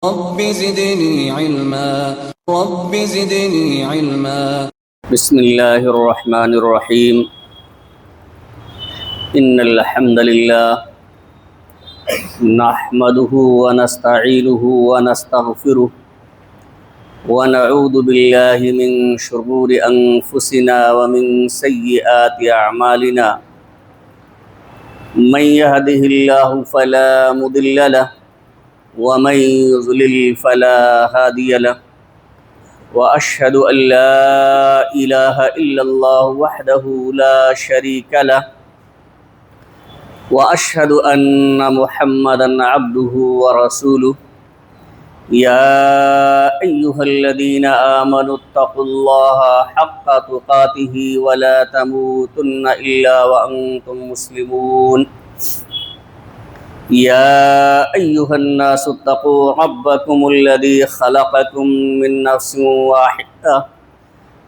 رب زدني علما رب زدني علما. بسم الله الرحمن الرحيم. إن الحمد لله نحمده ونستعينه ونستغفره ونعوذ بالله من شرور أنفسنا ومن سيئات أعمالنا. من يهده الله فلا مضل له ومن يضلل فلا هادي له. وأشهد أن لا إله إلا الله وحده لا شريك له وأشهد أن محمدا عبده ورسوله. يا أيها الذين آمنوا اتقوا الله حق تقاته ولا تموتن إلا وأنتم مسلمون. يا أيها الناس اتقوا ربكم الذي خلقكم من نفس واحدة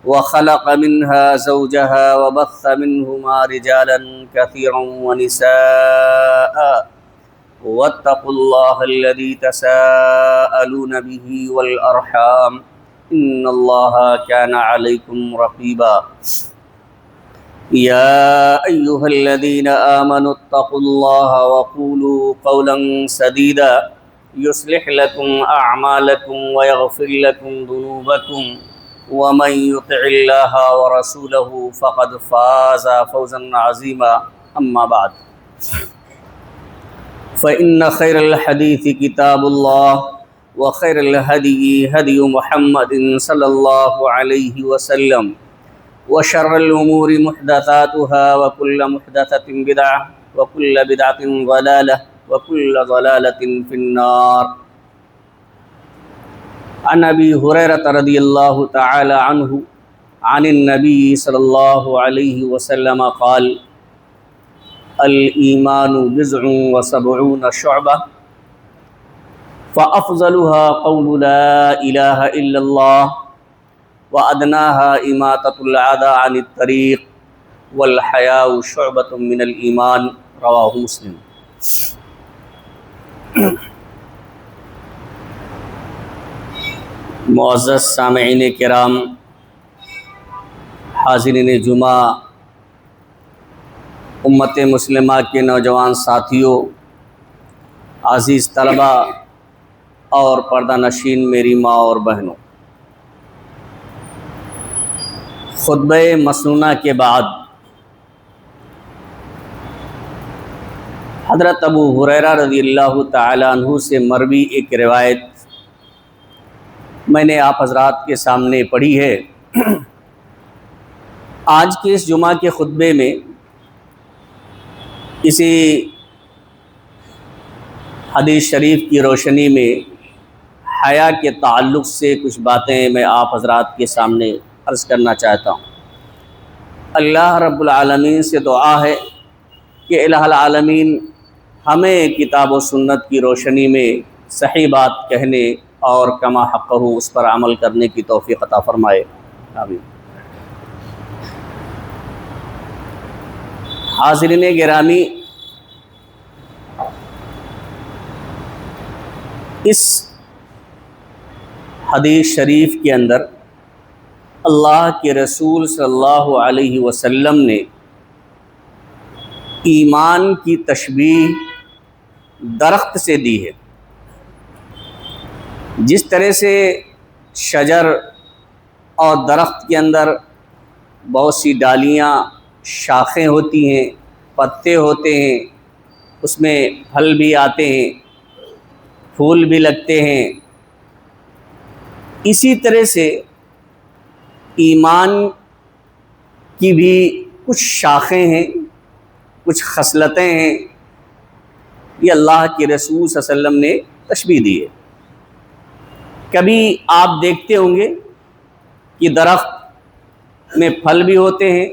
وخلق منها زوجها وبث منهما رجالا كثيرا ونساء. واتقوا الله الذي تساءلون به والأرحام إن الله كان عليكم رقيبا. يا أيها الذين آمنوا اتقوا الله وقولوا قولا سديدا يصلح لكم أعمالكم ويغفر لكم ذنوبكم ومن يطع الله ورسوله فقد فاز فوزا عظيما. أما بعد فإن خير الحديث كتاب الله وخير الهدي هدي محمد صلى الله عليه وسلم وشر الأمور محدثاتها وكل محدثة بدعة وكل بدعة ضلالة وكل ضلالة في النار. عن أبي هريرة رضي الله تعالى عنه عن النبي صلى الله عليه وسلم قال: الإيمان بضع وسبعون شعبة فأفضلها قول لا إله إلا الله وأدناها إماطة الأذى عن الطريق والحياء شعبة من الإيمان. رواه مسلم. معزز سامعین کرام، حاضرین جمعہ، امت مسلمہ کے نوجوان ساتھیوں، عزیز طلبہ اور پردہ نشین میری ماں اور بہنوں، خطبہ مسنونہ کے بعد حضرت ابو ہریرہ رضی اللہ تعالیٰ عنہ سے مروی ایک روایت میں نے آپ حضرات کے سامنے پڑھی ہے۔ آج کے اس جمعہ کے خطبے میں اسی حدیث شریف کی روشنی میں حیا کے تعلق سے کچھ باتیں میں آپ حضرات کے سامنے عرض کرنا چاہتا ہوں۔ اللہ رب العالمین سے دعا ہے کہ الہ العالمین ہمیں کتاب و سنت کی روشنی میں صحیح بات کہنے اور کما حقہ اس پر عمل کرنے کی توفیق عطا فرمائے، آمین۔ حاضرین گرامی، اس حدیث شریف کے اندر اللہ کے رسول صلی اللہ علیہ وسلم نے ایمان کی تشبیہ درخت سے دی ہے۔ جس طرح سے شجر اور درخت کے اندر بہت سی ڈالیاں، شاخیں ہوتی ہیں، پتے ہوتے ہیں، اس میں پھل بھی آتے ہیں، پھول بھی لگتے ہیں، اسی طرح سے ایمان کی بھی کچھ شاخیں ہیں، کچھ خصلتیں ہیں۔ یہ اللہ کے رسول صلی اللہ علیہ وسلم نے تشبیہ دی ہے۔ کبھی آپ دیکھتے ہوں گے کہ درخت میں پھل بھی ہوتے ہیں،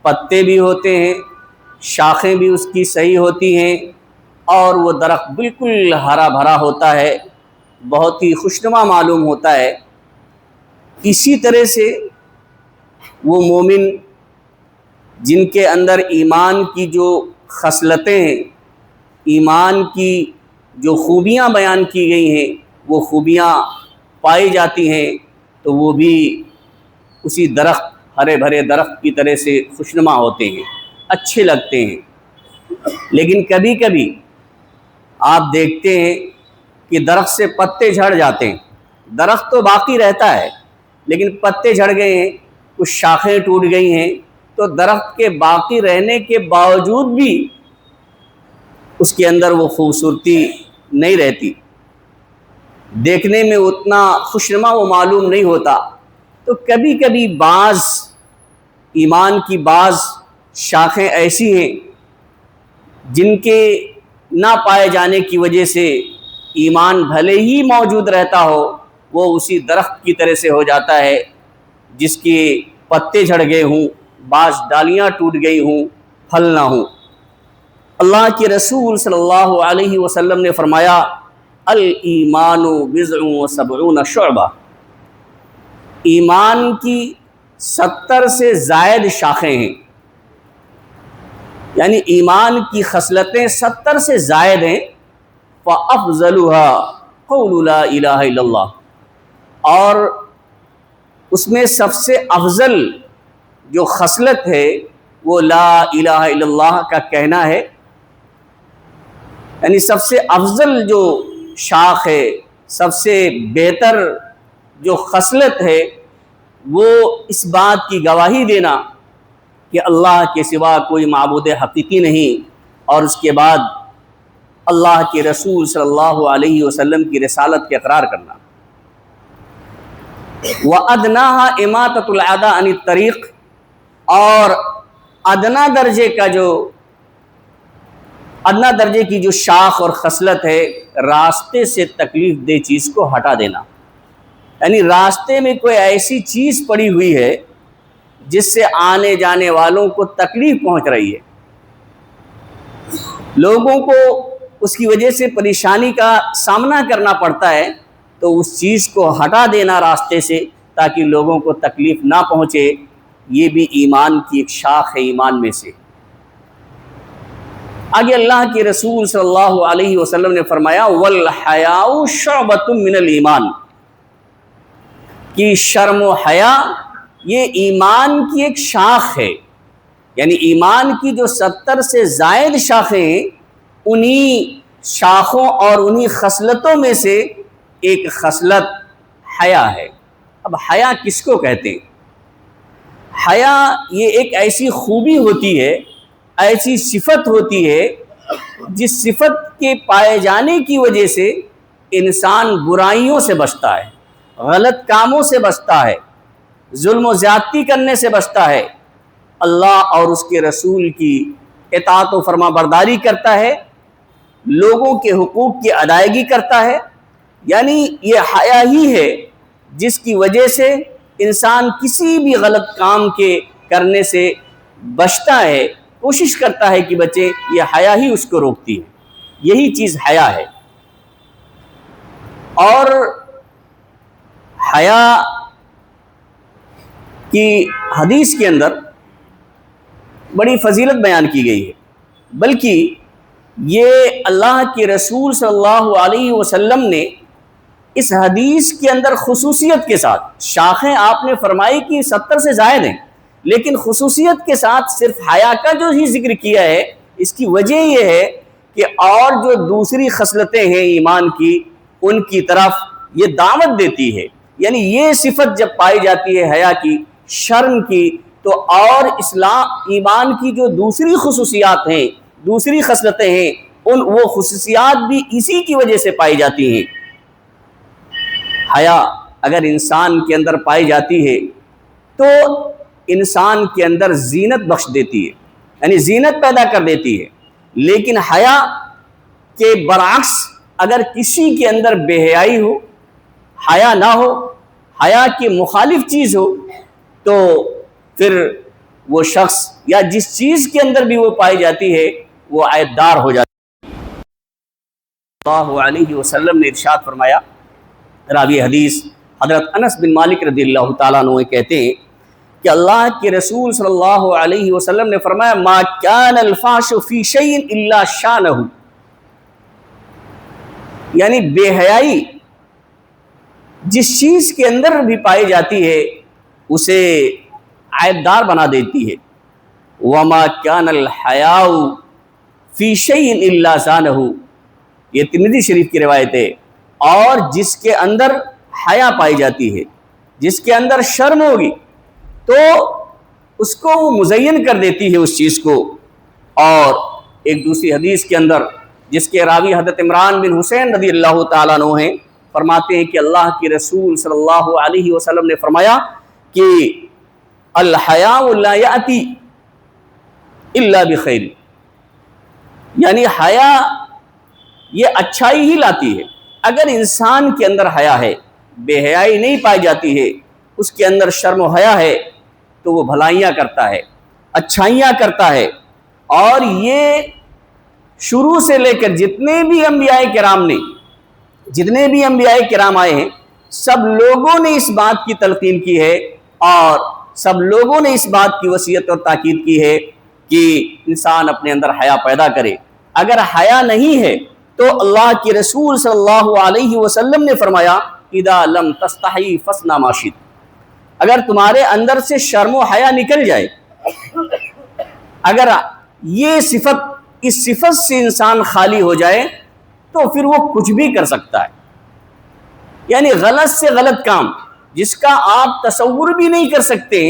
پتے بھی ہوتے ہیں، شاخیں بھی اس کی صحیح ہوتی ہیں، اور وہ درخت بالکل ہرا بھرا ہوتا ہے، بہت ہی خوشنما معلوم ہوتا ہے۔ اسی طرح سے وہ مومن جن کے اندر ایمان کی جو خصلتیں ہیں، ایمان کی جو خوبیاں بیان کی گئی ہیں، وہ خوبیاں پائی جاتی ہیں تو وہ بھی اسی درخت، ہرے بھرے درخت کی طرح سے خوشنما ہوتے ہیں، اچھے لگتے ہیں۔ لیکن کبھی کبھی آپ دیکھتے ہیں کہ درخت سے پتے جھڑ جاتے ہیں، درخت تو باقی رہتا ہے لیکن پتے جھڑ گئے ہیں، کچھ شاخیں ٹوٹ گئی ہیں، تو درخت کے باقی رہنے کے باوجود بھی اس کے اندر وہ خوبصورتی نہیں رہتی، دیکھنے میں اتنا خوشنما وہ معلوم نہیں ہوتا۔ تو کبھی کبھی بعض ایمان کی بعض شاخیں ایسی ہیں جن کے نہ پائے جانے کی وجہ سے ایمان بھلے ہی موجود رہتا ہو، وہ اسی درخت کی طرح سے ہو جاتا ہے جس کے پتے جھڑ گئے ہوں، بعض ڈالیاں ٹوٹ گئی ہوں، پھل نہ ہوں۔ اللہ کے رسول صلی اللہ علیہ وسلم نے فرمایا الایمان بضع و سبعون شعبہ، ایمان کی 70 سے زائد شاخیں ہیں، یعنی ایمان کی خصلتیں 70 سے زائد ہیں۔ فَأَفْضَلُهَا قَوْلُ لَا إِلَهَ إِلَّا اللَّهُ، اور اس میں سب سے افضل جو خصلت ہے وہ لا الہ الا اللہ کا کہنا ہے، یعنی سب سے افضل جو شاخ ہے، سب سے بہتر جو خصلت ہے وہ اس بات کی گواہی دینا کہ اللہ کے سوا کوئی معبود حقیقی نہیں، اور اس کے بعد اللہ کے رسول صلی اللہ علیہ وسلم کی رسالت کے اقرار کرنا۔ وَأَدْنَاهَا إِمَاطَةُ الْأَذَىٰ عَنِ الطَّرِيقِ، اور ادنا درجے کی جو شاخ اور خصلت ہے، راستے سے تکلیف دہ چیز کو ہٹا دینا، یعنی راستے میں کوئی ایسی چیز پڑی ہوئی ہے جس سے آنے جانے والوں کو تکلیف پہنچ رہی ہے، لوگوں کو اس کی وجہ سے پریشانی کا سامنا کرنا پڑتا ہے، تو اس چیز کو ہٹا دینا راستے سے تاکہ لوگوں کو تکلیف نہ پہنچے، یہ بھی ایمان کی ایک شاخ ہے ایمان میں سے۔ آگے اللہ کے رسول صلی اللہ علیہ وسلم نے فرمایا وَالْحَيَاءُ شُعْبَةٌ مِّنَ الْإِيمَانِ، کہ شرم و حیا یہ ایمان کی ایک شاخ ہے، یعنی ایمان کی جو 70 سے زائد شاخیں ہیں، انہی شاخوں اور انہی خصلتوں میں سے ایک خصلت حیا ہے۔ اب حیا کس کو کہتے ہیں؟ حیا یہ ایک ایسی خوبی ہوتی ہے، ایسی صفت ہوتی ہے جس صفت کے پائے جانے کی وجہ سے انسان برائیوں سے بچتا ہے، غلط کاموں سے بچتا ہے، ظلم و زیادتی کرنے سے بچتا ہے، اللہ اور اس کے رسول کی اطاعت و فرما برداری کرتا ہے، لوگوں کے حقوق کی ادائیگی کرتا ہے۔ یعنی یہ حیا ہی ہے جس کی وجہ سے انسان کسی بھی غلط کام کے کرنے سے بچتا ہے، کوشش کرتا ہے کہ بچے، یہ حیا ہی اس کو روکتی ہے، یہی چیز حیا ہے۔ اور حیا کی حدیث کے اندر بڑی فضیلت بیان کی گئی ہے، بلکہ یہ اللہ کے رسول صلی اللہ علیہ وسلم نے اس حدیث کے اندر خصوصیت کے ساتھ، شاخیں آپ نے فرمائی کہ 70 سے زائد ہیں، لیکن خصوصیت کے ساتھ صرف حیا کا جو ہی ذکر کیا ہے، اس کی وجہ یہ ہے کہ اور جو دوسری خصلتیں ہیں ایمان کی، ان کی طرف یہ دعوت دیتی ہے۔ یعنی یہ صفت جب پائی جاتی ہے حیا کی، شرم کی، تو اور اسلام ایمان کی جو دوسری خصوصیات ہیں، دوسری خصلتیں ہیں، وہ خصوصیات بھی اسی کی وجہ سے پائی جاتی ہیں۔ حیا اگر انسان کے اندر پائی جاتی ہے تو انسان کے اندر زینت بخش دیتی ہے، یعنی زینت پیدا کر دیتی ہے۔ لیکن حیا کے برعکس اگر کسی کے اندر بے حیائی ہو، حیا نہ ہو، حیا کے مخالف چیز ہو، تو پھر وہ شخص یا جس چیز کے اندر بھی وہ پائی جاتی ہے وہ عیب دار ہو جاتی ہے۔ اللہ علیہ وسلم نے ارشاد فرمایا، راوی حدیث حضرت انس بن مالک رضی اللہ تعالیٰ عنہ کہتے ہیں کہ اللہ کے رسول صلی اللہ علیہ وسلم نے فرمایا ما کان الفاش فی شیء الا شانہ، یعنی بے حیائی جس چیز کے اندر بھی پائی جاتی ہے اسے عیبدار بنا دیتی ہے۔ وما كان الحیاء فی شیء الا زانہ، یہ ترمذی شریف کی روایت ہے۔ اور جس کے اندر حیا پائی جاتی ہے، جس کے اندر شرم ہوگی، تو اس کو وہ مزین کر دیتی ہے اس چیز کو۔ اور ایک دوسری حدیث کے اندر جس کے راوی حضرت عمران بن حسین رضی اللہ تعالیٰ عنہ ہیں، فرماتے ہیں کہ اللہ کے رسول صلی اللہ علیہ وسلم نے فرمایا کہ الحیاء لا یأتی الا بخیر، یعنی حیا یہ اچھائی ہی لاتی ہے۔ اگر انسان کے اندر حیا ہے، بے حیائی نہیں پائی جاتی ہے، اس کے اندر شرم و حیا ہے، تو وہ بھلائیاں کرتا ہے، اچھائیاں کرتا ہے۔ اور یہ شروع سے لے کر جتنے بھی انبیاء کرام آئے ہیں، سب لوگوں نے اس بات کی تلقین کی ہے، اور سب لوگوں نے اس بات کی وصیت اور تاکید کی ہے کہ انسان اپنے اندر حیا پیدا کرے۔ اگر حیا نہیں ہے تو اللہ کے رسول صلی اللہ علیہ وسلم نے فرمایا اذا لم تستحی فاصنع ما شئت، اگر تمہارے اندر سے شرم و حیا نکل جائے، اگر یہ اس صفت سے انسان خالی ہو جائے، تو پھر وہ کچھ بھی کر سکتا ہے۔ یعنی غلط سے غلط کام جس کا آپ تصور بھی نہیں کر سکتے،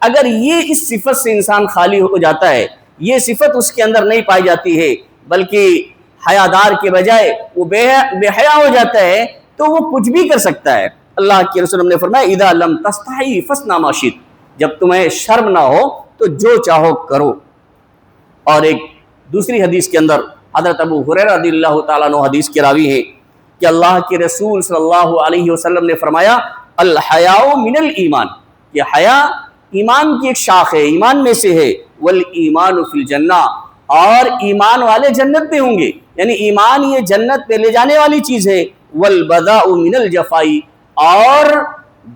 اگر یہ اس صفت سے انسان خالی ہو جاتا ہے، یہ صفت اس کے اندر نہیں پائی جاتی ہے، بلکہ حیادار کے بجائے وہ بے حیا ہو جاتا ہے، تو وہ کچھ بھی کر سکتا ہے۔ اللہ کے رسول نے فرمایا اذا لم تستحی فاصنع ما شئت، جب تمہیں شرم نہ ہو تو جو چاہو کرو۔ اور ایک دوسری حدیث کے اندر حضرت ابو ہریرہ رضی اللہ تعالیٰ عنہ حدیث کے راوی ہیں کہ اللہ کے رسول صلی اللہ علیہ وسلم نے فرمایا الحیاء من الایمان، کہ حیا ایمان کی ایک شاخ ہے، ایمان میں سے ہے۔ والایمان فی الجنہ، اور ایمان والے جنت میں ہوں گے، یعنی ایمان یہ جنت میں لے جانے والی چیز ہے۔ والبذاء من الجفاء، اور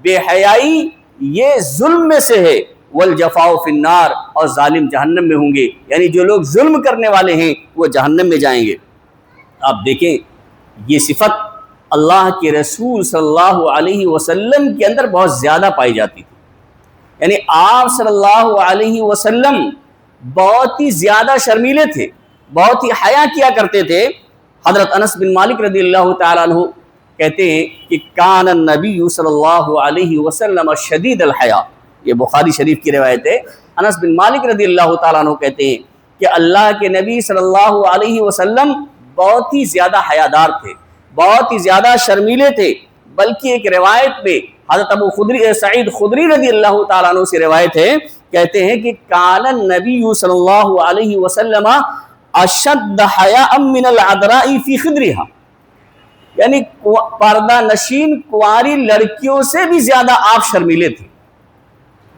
بے حیائی یہ ظلم میں سے ہے۔ والجفاء فی النار، اور ظالم جہنم میں ہوں گے، یعنی جو لوگ ظلم کرنے والے ہیں وہ جہنم میں جائیں گے۔ آپ دیکھیں یہ صفت اللہ کے رسول صلی اللہ علیہ وسلم کے اندر بہت زیادہ پائی جاتی تھی، یعنی آپ صلی اللہ علیہ وسلم بہت ہی زیادہ شرمیلے تھے، بہت ہی حیا کیا کرتے تھے۔ حضرت انس بن مالک رضی اللہ تعالیٰ عنہ کہتے ہیں کہ کان النبی صلی اللہ علیہ وسلم شدید الحیا، یہ بخاری شریف کی روایت ہے۔ انس بن مالک رضی اللہ تعالیٰ عنہ کہتے ہیں کہ اللہ کے نبی صلی اللہ علیہ وسلم بہت ہی زیادہ حیادار تھے، بہت ہی زیادہ شرمیلے تھے۔ بلکہ ایک روایت میں حضرت ابو سعید خدری رضی اللہ تعالیٰ عنہ سے روایت ہے، کہتے ہیں کہ کان النبی صلی اللہ علیہ وسلم اشد حیاء من العذراء فی خدرها، یعنی پردہ نشین کنواری لڑکیوں سے بھی زیادہ آپ شرمیلے تھے۔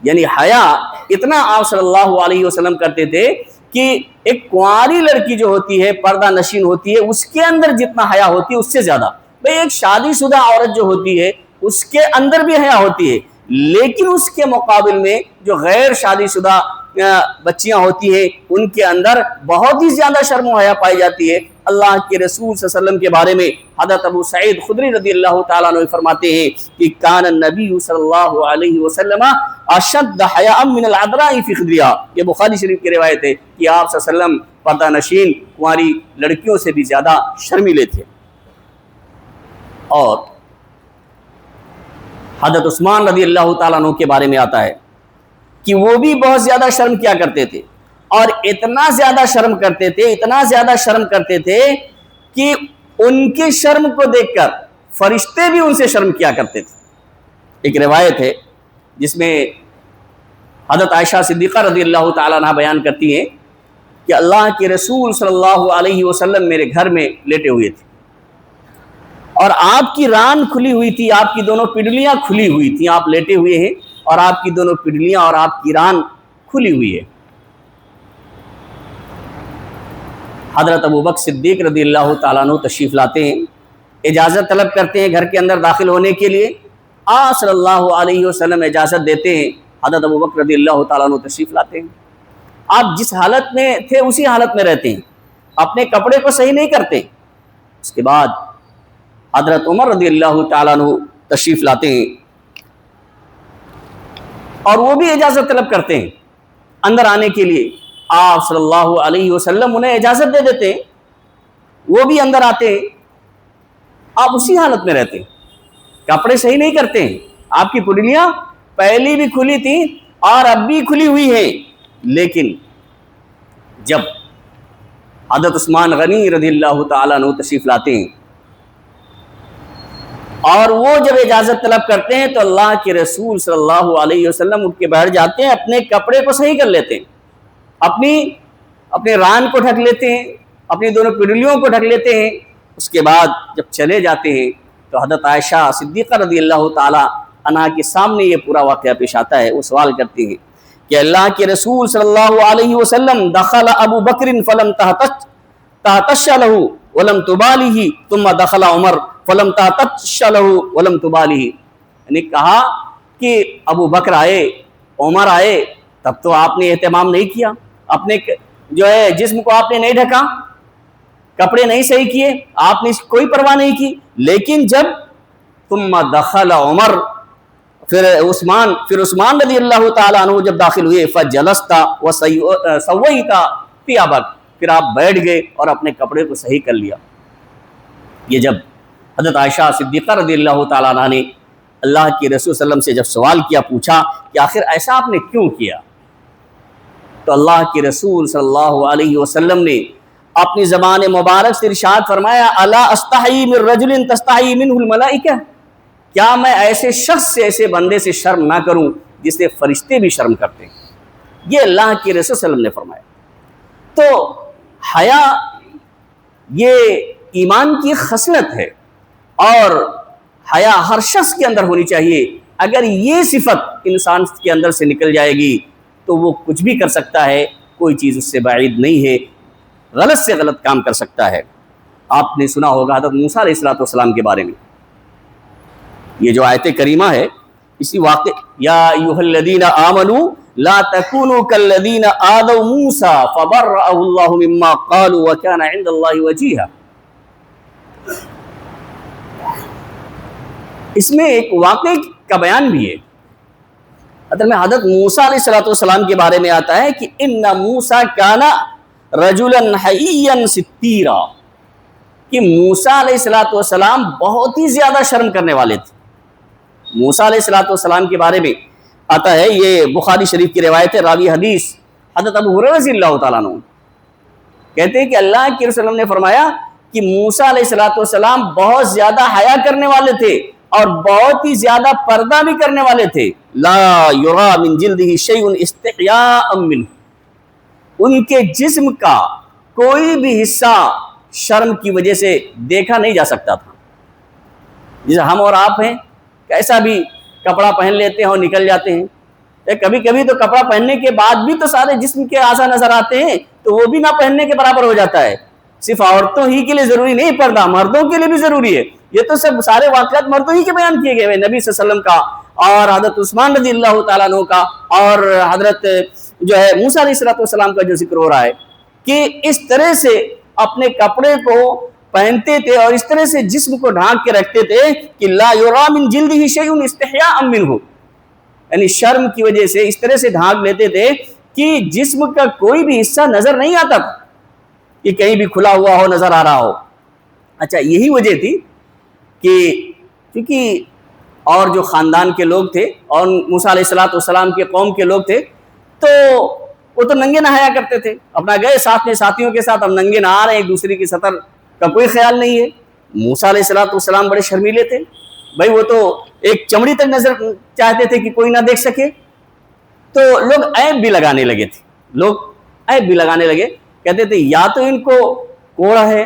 یعنی حیا اتنا آپ صلی اللہ علیہ وسلم کرتے تھے کہ ایک کنواری لڑکی جو ہوتی ہے، پردہ نشین ہوتی ہے، اس کے اندر جتنا حیا ہوتی ہے اس سے زیادہ، بھئی ایک شادی شدہ عورت جو ہوتی ہے اس کے اندر بھی حیا ہوتی ہے، لیکن اس کے مقابل میں جو غیر شادی شدہ بچیاں ہوتی ہیں ان کے اندر بہت ہی زیادہ شرم و حیا پائی جاتی ہے۔ اللہ کے رسول صلی اللہ علیہ وسلم کے بارے میں حضرت ابو سعید خدری رضی اللہ تعالیٰ عنہ فرماتے ہیں کہ کان النبی صلی اللہ علیہ وسلم اشد حیاء من العذراء فی خدرها، یہ بخاری شریف کی روایت ہے کہ آپ صلی اللہ علیہ وسلم پردہ نشین کنواری لڑکیوں سے بھی زیادہ شرمیلے تھے۔ اور حضرت عثمان رضی اللہ تعالیٰ عنہ کے بارے میں آتا ہے کہ وہ بھی بہت زیادہ شرم کیا کرتے تھے، اور اتنا زیادہ شرم کرتے تھے کہ ان کے شرم کو دیکھ کر فرشتے بھی ان سے شرم کیا کرتے تھے۔ ایک روایت ہے جس میں حضرت عائشہ صدیقہ رضی اللہ تعالیٰ عنہ بیان کرتی ہیں کہ اللہ کے رسول صلی اللہ علیہ وسلم میرے گھر میں لیٹے ہوئے تھے، اور آپ کی ران کھلی ہوئی تھی، آپ کی دونوں پنڈلیاں کھلی ہوئی تھیں، آپ لیٹے ہوئے ہیں اور آپ کی دونوں پنڈلیاں اور آپ کی ران کھلی ہوئی ہے۔ حضرت ابوبکر صدیق رضی اللہ تعالیٰ عنہ تشریف لاتے ہیں، اجازت طلب کرتے ہیں گھر کے اندر داخل ہونے کے لیے۔ آپ صلی اللہ علیہ وسلم اجازت دیتے ہیں، حضرت ابوبکر رضی اللہ تعالیٰ عنہ تشریف لاتے ہیں۔ آپ جس حالت میں تھے اسی حالت میں رہتے ہیں، اپنے کپڑے کو صحیح نہیں کرتے۔ اس کے بعد حضرت عمر رضی اللہ تعالیٰ عنہ تشریف لاتے ہیں اور وہ بھی اجازت طلب کرتے ہیں اندر آنے کے لیے، آپ صلی اللہ علیہ وسلم انہیں اجازت دے دیتے ہیں، وہ بھی اندر آتے ہیں، آپ اسی حالت میں رہتے ہیں، کپڑے صحیح نہیں کرتے ہیں، آپ کی پڈلیاں پہلی بھی کھلی تھیں اور اب بھی کھلی ہوئی ہیں، لیکن جب حضرت عثمان غنی رضی اللہ تعالیٰ عنہ تشریف لاتے ہیں اور وہ جب اجازت طلب کرتے ہیں تو اللہ کے رسول صلی اللہ علیہ وسلم اٹھ کے بیٹھ جاتے ہیں، اپنے کپڑے کو صحیح کر لیتے ہیں، اپنے ران کو ڈھک لیتے ہیں، اپنی دونوں پڈلیوں کو ڈھک لیتے ہیں، اس کے بعد جب چلے جاتے ہیں تو حضرت عائشہ صدیقہ رضی اللہ تعالیٰ عنہا کے سامنے یہ پورا واقعہ پیش آتا ہے۔ وہ سوال کرتی ہیں کہ اللہ کے رسول صلی اللہ علیہ وسلم دخل ابو بکر فلم تحتش له ولم تبالیہ ثم دخل عمر فلم تحتش له ولم تبالیہ، یعنی کہا کہ ابو بکر آئے، عمر آئے، تب تو آپ نے اہتمام نہیں کیا، اپنے جو ہے جسم کو آپ نے نہیں ڈھکا، کپڑے نہیں صحیح کیے، آپ نے کوئی پرواہ نہیں کی، لیکن جب ثم دخل عمر، پھر عثمان رضی اللہ تعالیٰ عنہ جب داخل ہوئے فجلست وسویت ثیابک، پھر آپ بیٹھ گئے اور اپنے کپڑے کو صحیح کر لیا۔ یہ جب حضرت عائشہ صدیقہ رضی اللہ تعالیٰ عنہ نے اللہ کے رسول صلی اللہ علیہ وسلم سے جب سوال کیا، پوچھا کہ آخر ایسا آپ نے کیوں کیا، تو اللہ کے رسول صلی اللہ علیہ وسلم نے اپنی زبان مبارک سے ارشاد فرمایا، الا استحی من رجل تستحی منہ الملائکہ، کیا میں ایسے شخص سے، ایسے بندے سے شرم نہ کروں جس سے فرشتے بھی شرم کرتے ہیں؟ یہ اللہ کے رسول صلی اللہ علیہ وسلم نے فرمایا۔ تو حیا یہ ایمان کی خصلت ہے اور حیا ہر شخص کے اندر ہونی چاہیے۔ اگر یہ صفت انسان کے اندر سے نکل جائے گی تو وہ کچھ بھی کر سکتا ہے، کوئی چیز اس سے بعید نہیں ہے، غلط سے غلط کام کر سکتا ہے۔ آپ نے سنا ہوگا حضرت موسیٰ علیہ السلام کے بارے میں، یہ جو آیت کریمہ ہے اسی واقع، یا ایھا الذین آمنوا لا تکونوا کالذین آذوا موسیٰ فبرأہ اللہ مما قالوا وکان عند اللہ وجیہا۔ اس میں ایک واقعے کا بیان بھی ہے، اصل میں حضرت موسیٰ علیہ السلام کے بارے میں آتا ہے کہ ان موسیٰ کان رجلا حییا ستیرا، کہ موسیٰ علیہ السلام بہت ہی زیادہ شرم کرنے والے تھے۔ موسیٰ علیہ السلام کے بارے میں آتا ہے، یہ بخاری شریف کی روایت ہے، راوی حدیث حضرت ابو ہریرہ رضی اللہ تعالیٰ عنہ کہتے ہیں کہ اللہ کے رسول نے فرمایا کہ موسیٰ علیہ السلام بہت زیادہ حیا کرنے والے تھے اور بہت ہی زیادہ پردہ بھی کرنے والے تھے۔ لا یری من جلدہ شیء استحیاء منہ، ان کے جسم کا کوئی بھی حصہ شرم کی وجہ سے دیکھا نہیں جا سکتا تھا۔ جیسے ہم اور آپ ہیں، کیسا بھی کپڑا پہن لیتے ہیں اور نکل جاتے ہیں، کبھی کبھی تو کپڑا پہننے کے بعد بھی تو سارے جسم کے اعضاء نظر آتے ہیں، تو وہ بھی نہ پہننے کے برابر ہو جاتا ہے۔ صرف عورتوں ہی کے لیے ضروری نہیں پردہ، مردوں کے لیے بھی ضروری ہے۔ یہ تو سب سارے واقعات مردوں ہی کے بیان کیے گئے ہیں، نبی صلی اللہ علیہ وسلم کا اور حضرت عثمان رضی اللہ تعالیٰ عنہ کا اور حضرت جو ہے موسیٰ علیہ السلام کا جو ذکر ہو رہا ہے کہ اس طرح سے اپنے کپڑے کو پہنتے تھے اور اس طرح سے جسم کو ڈھانک کے رکھتے تھے کہ لا یری من جلدہ شیء استحیاء منہ، یعنی شرم کی وجہ سے اس طرح سے ڈھانک لیتے تھے کہ جسم کا کوئی بھی حصہ نظر نہیں آتا تھا کہ کہیں بھی کھلا ہوا ہو، نظر آ رہا ہو۔ اچھا، یہی وجہ تھی کہ کیونکہ اور جو خاندان کے لوگ تھے اور موسیٰ علیہ السلام کے قوم کے لوگ تھے تو وہ تو ننگے نہایا کرتے تھے، اپنا گئے ساتھ میں ساتھیوں کے ساتھ، ہم ننگے نہا رہے ہیں، ایک دوسرے کی سطر کا کوئی خیال نہیں ہے۔ موسیٰ علیہ السلام بڑے شرمیلے تھے، بھائی وہ تو ایک چمڑی تک نظر چاہتے تھے کہ کوئی نہ دیکھ سکے، تو لوگ عیب بھی لگانے لگے، کہتے تھے یا تو ان کو کوڑھ ہے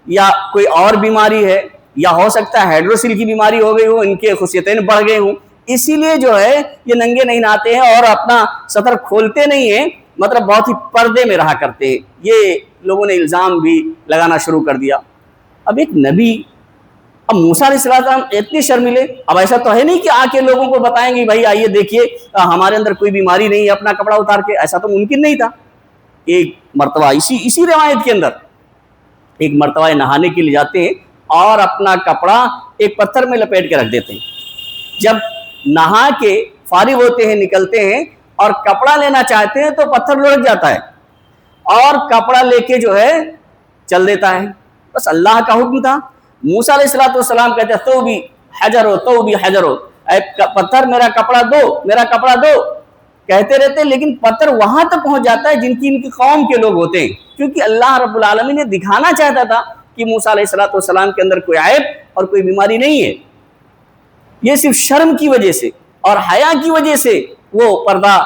یا کوئی اور بیماری ہے یا ہو سکتا ہے ہائیڈروسیل کی بیماری ہو گئی ہو، ان کے خصیتین بڑھ گئے ہوں، اسی لیے جو ہے یہ ننگے نہیں نہاتے ہیں اور اپنا سطر کھولتے نہیں ہیں، مطلب بہت ہی پردے میں رہا کرتے ہیں۔ یہ لوگوں نے الزام بھی لگانا شروع کر دیا۔ اب ایک نبی، اب موسیٰ علیہ السلام اتنے شرمیلے، اب ایسا تو ہے نہیں کہ آ کے لوگوں کو بتائیں گے بھائی آئیے دیکھیے ہمارے اندر کوئی بیماری نہیں ہے، اپنا کپڑا اتار کے، ایسا تو ممکن نہیں تھا۔ ایک مرتبہ اسی روایت کے اندر ایک مرتبہ نہانے کے لیے جاتے ہیں اور اپنا کپڑا ایک پتھر میں لپیٹ کے رکھ دیتے ہیں. جب نہا کے فارغ ہوتے ہیں نکلتے ہیں اور کپڑا لینا چاہتے ہیں تو پتھر لڑک جاتا ہے اور کپڑا لے کے جو ہے چل دیتا ہے. بس اللہ کا حکم تھا. موسیٰ علیہ السلام کہتے ہیں تو بھی حجر ہو تو بھی حجر ہو، اے پتھر میرا کپڑا دو میرا کپڑا دو کہتے رہتے، لیکن پتھر وہاں تک پہنچ جاتا ہے جن کی قوم کے لوگ ہوتے ہیں، کیونکہ اللہ رب العالمین نے دکھانا چاہتا تھا کہ موسیٰ علیہ السلام کے اندر کوئی عیب اور کوئی بیماری نہیں ہے. یہ صرف شرم کی وجہ سے اور حیا کی وجہ سے وہ پردہ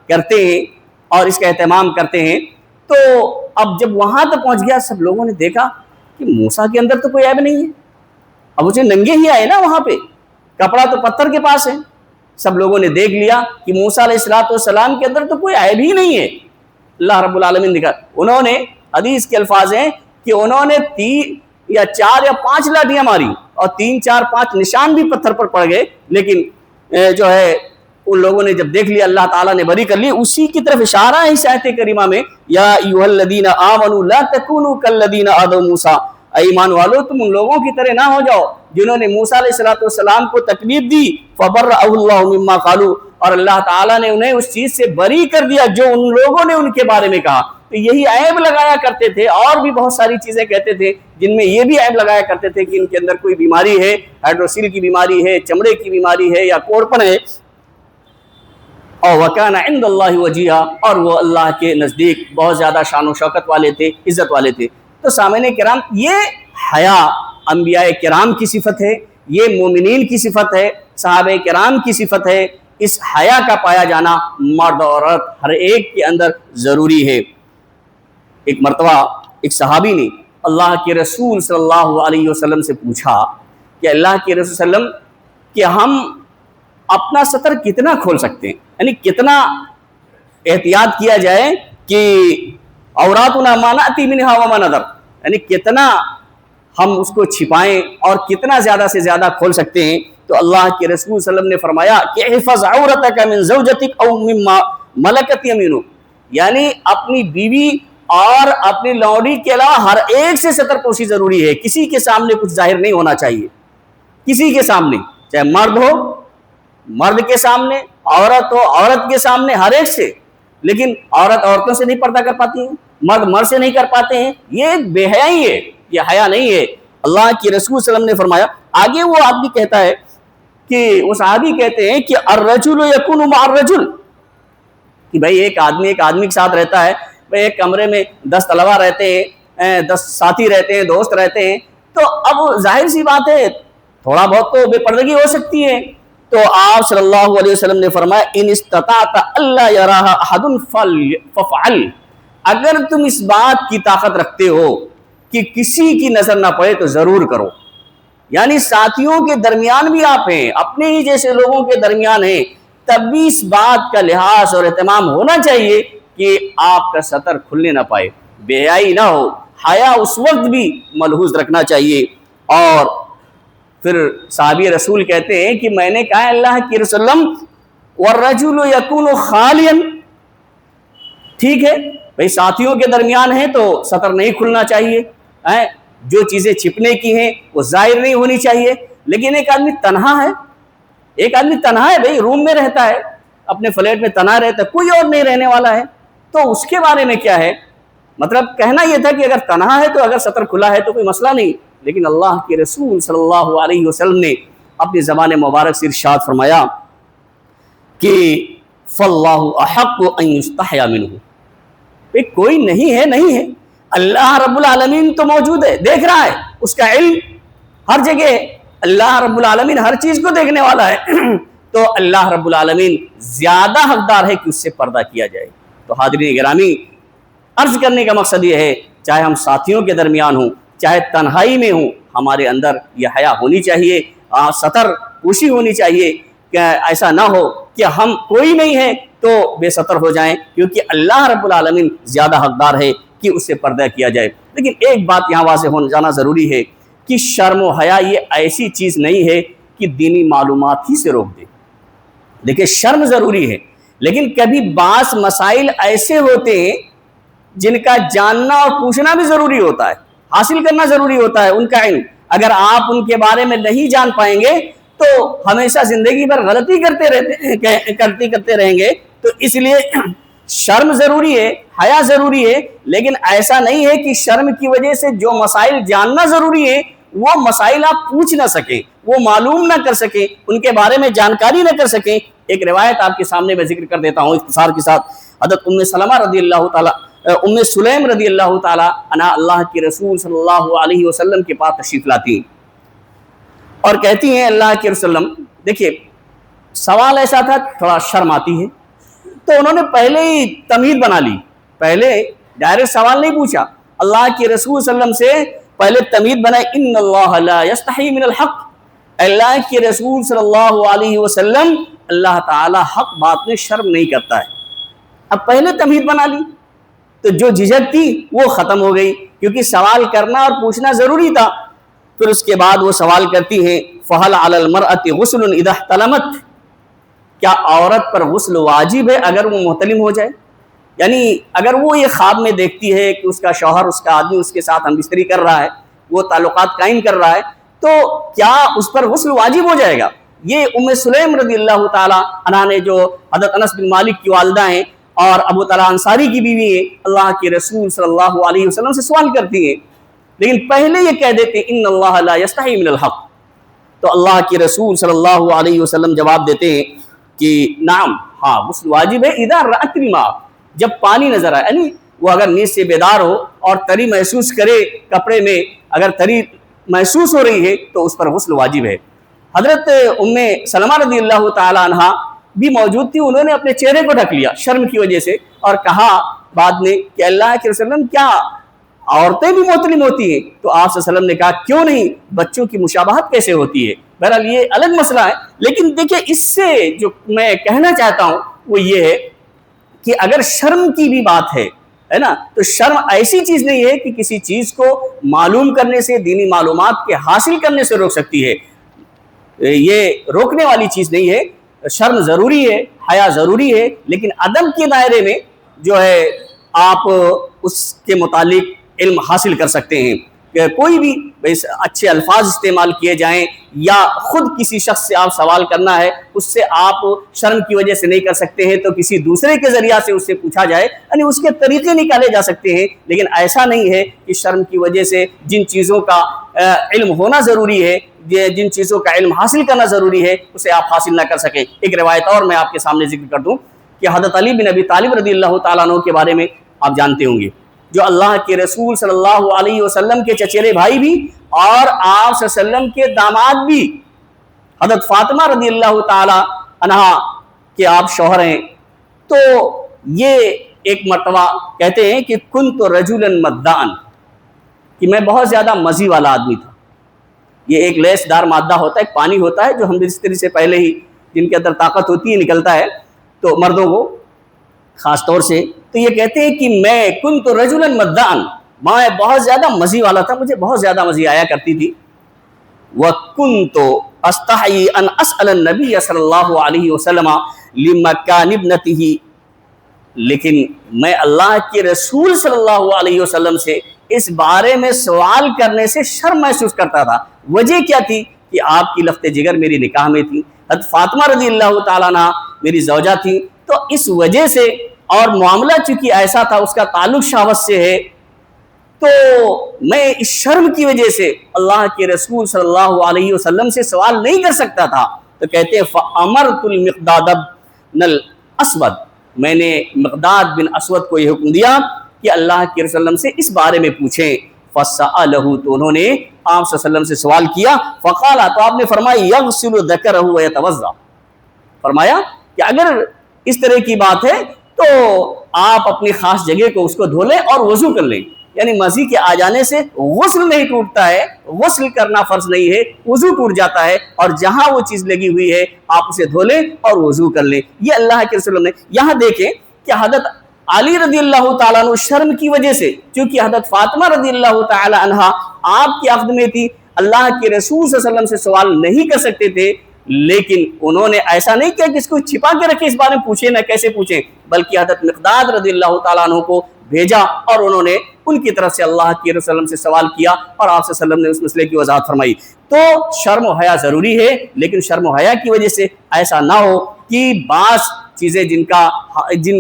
کرتے ہیں اور اس کا اہتمام کرتے ہیں. تو اب جب وہاں تک پہنچ گیا، سب لوگوں نے دیکھا کہ موسیٰ کے اندر تو کوئی عیب نہیں ہے. اب اسے ننگے ہی آئے نا وہاں پہ، کپڑا تو پتھر کے پاس ہے. سب لوگوں نے دیکھ لیا کہ موسیٰ علیہ السلام کے اندر تو کوئی عیب ہی نہیں ہے. اللہ رب العالمین دکھا، انہوں نے حدیث کے الفاظ ہیں کہ انہوں نے 3 یا 4 یا 5 لاٹیاں ماری اور 3 4 5 نشان بھی پتھر پر پڑ گئے، لیکن جو ہے ان لوگوں نے جب دیکھ لیا اللہ تعالیٰ نے بری کر لی. اسی کی طرف اشارہ ہے اس آیت کریمہ میں، یا ایھا الذین آمنوا لا تکونوا کالذین آذوا موسیٰ، اے ایمان والو تم ان لوگوں کی طرح نہ ہو جاؤ جنہوں نے موسیٰ علیہ السلام کو تکلیف دی. فبرأہ اللہ مما قالوا، اور اللہ تعالیٰ نے انہیں اس چیز سے بری کر دیا جو ان لوگوں نے ان کے بارے میں کہا. تو یہی عیب لگایا کرتے تھے، اور بھی بہت ساری چیزیں کہتے تھے جن میں یہ بھی عیب لگایا کرتے تھے کہ ان کے اندر کوئی بیماری ہے، ہائیڈروسیل کی بیماری ہے، چمڑے کی بیماری ہے، یا کوڑپن ہے. اور وَكَانَ عِنْدَ اللَّهِ وَجِيهًا، اور وہ اللہ کے نزدیک بہت زیادہ شان و شوکت والے تھے، عزت والے تھے. تو سامعین کرام، یہ حیا انبیاء کرام کی صفت ہے، یہ مومنین کی صفت ہے، صحابہ کرام کی صفت ہے. اس حیا کا پایا جانا مرد اور عورت ہر ایک کے اندر ضروری ہے. ایک مرتبہ ایک صحابی نے اللہ کے رسول صلی اللہ علیہ وسلم سے پوچھا کہ اللہ کے رسول صلی اللہ علیہ وسلم کہ ہم اپنا سطر کتنا کھول سکتے ہیں، یعنی کتنا احتیاط کیا جائے کہ عوراتنا ما نأتی منہا وما نذر، یعنی کتنا ہم اس کو چھپائیں اور کتنا زیادہ سے زیادہ کھول سکتے ہیں. تو اللہ کے رسول صلی اللہ علیہ وسلم نے فرمایا کہ احفظ عورتک من زوجتک او مما ملکت یمینک، یعنی اپنی بیوی اور اپنی لونڈی کے علاوہ ہر ایک سے سطر پوشی ضروری ہے. کسی کے سامنے کچھ ظاہر نہیں ہونا چاہیے، کسی کے سامنے، چاہے مرد ہو مرد کے سامنے، عورت ہو عورت کے سامنے، ہر ایک سے. لیکن عورت عورتوں سے نہیں پردہ کر پاتی ہیں، مرد مرد سے نہیں کر پاتے ہیں، یہ بے حیائی ہے، یہ حیا نہیں ہے. اللہ کے رسول صلی اللہ علیہ وسلم نے فرمایا. آگے وہ آدمی کہتا ہے کہ وہ صحابی کہتے ہیں کہ الرجل یکون مع الرجل، کہ بھائی ایک آدمی کے ساتھ رہتا ہے، بھائی ایک کمرے میں 10 طلبہ رہتے ہیں، 10 ساتھی رہتے ہیں، دوست رہتے ہیں، تو اب ظاہر سی بات ہے تھوڑا بہت تو بے پردگی ہو سکتی ہے. تو آپ صلی اللہ علیہ وسلم نے فرمایا ان استطاعت الا یراها احد فافعل، اگر تم اس بات کی طاقت رکھتے ہو کہ کسی کی نظر نہ پڑے تو ضرور کرو. یعنی ساتھیوں کے درمیان بھی آپ ہیں، اپنے ہی جیسے لوگوں کے درمیان ہیں، تب بھی اس بات کا لحاظ اور اہتمام ہونا چاہیے کہ آپ کا سطر کھلنے نہ پائے، بے حیائی نہ ہو. حیا اس وقت بھی ملحوظ رکھنا چاہیے. اور پھر صحابی رسول کہتے ہیں کہ میں نے کہا اللہ کے رسول والرجل یکون خالیا، ٹھیک ہے بھئی ساتھیوں کے درمیان ہیں تو سطر نہیں کھلنا چاہیے، جو چیزیں چھپنے کی ہیں وہ ظاہر نہیں ہونی چاہیے. لیکن ایک آدمی تنہا ہے، بھئی روم میں رہتا ہے، اپنے فلیٹ میں تنہا رہتا ہے، کوئی اور نہیں رہنے والا ہے، تو اس کے بارے میں کیا ہے؟ مطلب کہنا یہ تھا کہ اگر تنہا ہے تو اگر سطر کھلا ہے تو کوئی مسئلہ نہیں. لیکن اللہ کے رسول صلی اللہ علیہ وسلم نے اپنی زبان مبارک سے ارشاد فرمایا کہ فاللہ احق ان یستحیا منہ، کوئی نہیں ہے، اللہ رب العالمین تو موجود ہے، دیکھ رہا ہے، اس کا علم ہر جگہ ہے، اللہ رب العالمین ہر چیز کو دیکھنے والا ہے. تو اللہ رب العالمین زیادہ حقدار ہے کہ اس سے پردہ کیا جائے. تو حاضرین گرامی، عرض کرنے کا مقصد یہ ہے چاہے ہم ساتھیوں کے درمیان ہوں چاہے تنہائی میں ہوں، ہمارے اندر یہ حیا ہونی چاہیے، سطر پوشی ہونی چاہیے، کہ ایسا نہ ہو کہ ہم کوئی نہیں ہے تو بے سطر ہو جائیں، کیونکہ اللہ رب العالمین زیادہ حقدار ہے کہ اس سے پردہ کیا جائے. لیکن ایک بات یہاں واضح ہو جانا ضروری ہے کہ شرم و حیا یہ ایسی چیز نہیں ہے کہ دینی معلومات ہی سے روک دے. دیکھیں شرم ضروری ہے، لیکن کبھی بعض مسائل ایسے ہوتے ہیں جن کا جاننا اور پوچھنا بھی ضروری ہوتا ہے، حاصل کرنا ضروری ہوتا ہے ان کا علم. اگر آپ ان کے بارے میں نہیں جان پائیں گے تو ہمیشہ زندگی بھر غلطی کرتے رہیں گے. تو اس لیے شرم ضروری ہے، حیا ضروری ہے، لیکن ایسا نہیں ہے کہ شرم کی وجہ سے جو مسائل جاننا ضروری ہے وہ مسائل آپ پوچھ نہ سکیں، وہ معلوم نہ کر سکیں، ان کے بارے میں جانکاری نہ کر سکیں. ایک روایت آپ کے سامنے میں ذکر کر دیتا ہوں اختصار کے ساتھ. حضرت ام سلمہ رضی اللہ تعالیٰ ام سلیم رضی اللہ تعالیٰ عنہ اللہ کے رسول صلی اللہ علیہ وسلم کے پاس تشریف لاتی ہیں اور کہتی ہیں اللہ کے رسول. دیکھیے سوال ایسا تھا، تھوڑا شرم آتی ہے، تو انہوں نے پہلے ہی تمہید بنا لی، پہلے ڈائریکٹ سوال نہیں پوچھا، اللہ کے رسول صلی اللہ علیہ وسلم سے پہلے تمہید بنائی. ان اللہ لا یستحی من الحق، اللہ کے رسول صلی اللہ علیہ وسلم اللہ تعالی حق بات میں شرم نہیں کرتا ہے. اب پہلے تمہید بنا لی تو جو جھجک تھی وہ ختم ہو گئی، کیونکہ سوال کرنا اور پوچھنا ضروری تھا. پھر اس کے بعد وہ سوال کرتی ہیں فَهَلْ عَلَى الْمَرْأَةِ غُسْلٌ إِذَا احْتَلَمَتْ، کیا عورت پر غسل واجب ہے اگر وہ محتلم ہو جائے؟ یعنی اگر وہ یہ خواب میں دیکھتی ہے کہ اس کا شوہر، اس کا آدمی اس کے ساتھ ہم بستری کر رہا ہے، وہ تعلقات قائم کر رہا ہے، تو کیا اس پر غسل واجب ہو جائے گا؟ یہ ام سلیم رضی اللہ تعالیٰ عنہ نے، جو حضرت انس بن مالک کی والدہ ہیں اور ابو طلحہ انصاری کی بیوی ہیں، اللہ کے رسول صلی اللہ علیہ وسلم سے سوال کرتی ہیں، لیکن پہلے یہ کہہ دیتے ہیں ان اللہ لا یستحی من الحق. تو اللہ کے رسول صلی اللہ علیہ وسلم جواب دیتے ہیں کہ نعم، ہاں غسل واجب ہے اذا رأت الماء، جب پانی نظر آئے. یعنی وہ اگر نیند سے بیدار ہو اور تری محسوس کرے کپڑے میں، اگر تری محسوس ہو رہی ہے تو اس پر غسل واجب ہے. حضرت ام سلمہ رضی اللہ تعالیٰ عنہ بھی موجود تھی، انہوں نے اپنے چہرے کو ڈھک لیا شرم کی وجہ سے اور کہا بعد میں کہ اللہ کے رسول وسلم کیا عورتیں بھی محتلم ہوتی ہیں؟ تو آپ صلی اللہ علیہ وسلم نے کہا کیوں نہیں، بچوں کی مشابہت کیسے ہوتی ہے. بہرحال یہ الگ مسئلہ ہے، لیکن دیکھیں اس سے جو میں کہنا چاہتا ہوں وہ یہ ہے کہ اگر شرم کی بھی بات ہے نا، تو شرم ایسی چیز نہیں ہے کہ کسی چیز کو معلوم کرنے سے، دینی معلومات کے حاصل کرنے سے روک سکتی ہے. یہ روکنے والی چیز نہیں ہے. شرم ضروری ہے، حیا ضروری ہے، لیکن عدم کے دائرے میں جو ہے آپ اس کے متعلق علم حاصل کر سکتے ہیں. کہ کوئی بھی اچھے الفاظ استعمال کیے جائیں یا خود کسی شخص سے آپ سوال کرنا ہے، اس سے آپ شرم کی وجہ سے نہیں کر سکتے ہیں تو کسی دوسرے کے ذریعہ سے اس سے پوچھا جائے، یعنی اس کے طریقے نکالے جا سکتے ہیں. لیکن ایسا نہیں ہے کہ شرم کی وجہ سے جن چیزوں کا علم ہونا ضروری ہے، جن چیزوں کا علم حاصل کرنا ضروری ہے، اسے آپ حاصل نہ کر سکیں. ایک روایت اور میں آپ کے سامنے ذکر کر دوں کہ حضرت علی بن ابی طالب رضی اللہ تعالیٰ عنہ کے بارے میں آپ جانتے ہوں گے، جو اللہ کے رسول صلی اللہ علیہ وسلم کے چچیرے بھائی بھی اور آپ صلی اللہ علیہ وسلم کے داماد بھی. حضرت فاطمہ رضی اللہ تعالی عنہ کے آپ شوہر ہیں. تو یہ ایک مرتبہ کہتے ہیں کہ کنت رجلا مدان، کہ میں بہت زیادہ مزی والا آدمی تھا. یہ ایک لیس دار مادہ ہوتا ہے، ایک پانی ہوتا ہے جو ہم بستری سے پہلے ہی، جن کے اندر طاقت ہوتی ہے، نکلتا ہے تو مردوں کو خاص طور سے. تو یہ کہتے ہیں کہ میں کنت رجلا مدان، میں بہت زیادہ مزی والا تھا، مجھے بہت زیادہ مزی آیا کرتی تھی. وَكُنْتُ أَسْتَحْيِي أَنْ أَسْأَلَ النَّبِيَّ صلی اللہ علیہ وسلم لِمَكَانِ ابْنَتِهِ، لیکن میں اللہ کے رسول صلی اللہ علیہ وسلم سے اس بارے میں سوال کرنے سے شرم محسوس کرتا تھا. وجہ کیا تھی؟ کہ آپ کی لفت جگر میری نکاح میں تھی، حضرت فاطمہ رضی اللہ تعالیٰ عنہ میری زوجہ تھی. تو اس وجہ سے، اور معاملہ چونکہ ایسا تھا، اس کا تعلق شہوت سے ہے، تو میں اس شرم کی وجہ سے اللہ کے رسول صلی اللہ علیہ وسلم سے سوال نہیں کر سکتا تھا. تو کہتے ہیں فَأَمَرْتُ الْمِقْدَادَ بْنَ الْأَسْوَدِ، میں نے مقداد بن اسود کو یہ حکم دیا کہ اللہ کے رسول صلی اللہ علیہ وسلم سے اس بارے میں پوچھیں. فَسَأَلَهُ، تو انہوں نے آپ صلی اللہ علیہ وسلم سے سوال کیا. فَقَالَ، تو آپ نے فرمایا يَغْسِلُ ذَكَرَهُ وَيَتَوَضَّأُ، فرمایا کہ اگر اس طرح کی بات ہے تو آپ اپنی خاص جگہ کو اس کو دھو لیں اور وضو کر لیں. یعنی مزی کے آ جانے سے غسل نہیں ٹوٹتا ہے، غسل کرنا فرض نہیں ہے، وضو ٹوٹ جاتا ہے، اور جہاں وہ چیز لگی ہوئی ہے آپ اسے دھو لیں اور وضو کر لیں. یہ اللہ کے رسول نے. یہاں دیکھیں کہ حضرت علی رضی اللہ تعالیٰ عنہ شرم کی وجہ سے، چونکہ حضرت فاطمہ رضی اللہ تعالیٰ عنہ آپ کی عقد میں تھی، اللہ کے رسول صلی اللہ علیہ وسلم سے سوال نہیں کر سکتے تھے، لیکن انہوں نے ایسا نہیں کیا کہ اس کو چھپا کے رکھے، اس بارے میں پوچھیں نہ کیسے پوچھیں، بلکہ حضرت مقداد رضی اللہ تعالیٰ عنہ کو بھیجا اور انہوں نے ان کی طرف سے اللہ کے رسول صلی اللہ علیہ وسلم سے سوال کیا اور آپ صلی اللہ علیہ وسلم نے اس مسئلے کی وضاحت فرمائی۔ تو شرم و حیا ضروری ہے، لیکن شرم و حیا کی وجہ سے ایسا نہ ہو کہ بعض چیزیں جن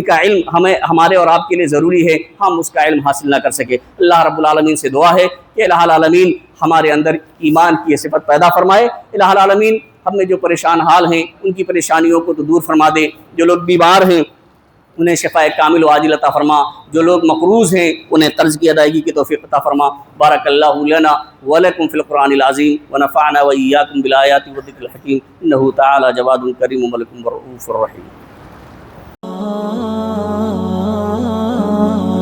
کا علم ہمارے اور آپ کے لیے ضروری ہے ہم اس کا علم حاصل نہ کر سکے۔ اللہ رب العالمین سے دعا ہے کہ الہ العالمین ہمارے اندر ایمان کی صفت پیدا فرمائے۔ الہ العالمین ہم نے جو پریشان حال ہیں ان کی پریشانیوں کو تو دور فرما دے، جو لوگ بیمار ہیں انہیں شفاء کامل و عاجل عطا فرما، جو لوگ مقروض ہیں انہیں قرض کی ادائیگی کی توفیق عطا فرما۔ بارک اللہ لنا ولکم فی القرآن العظیم ونفعنا وإیاکم بالآیات والذکر الحکیم، انہ تعالی جواد کریم ملک رؤوف رحیم۔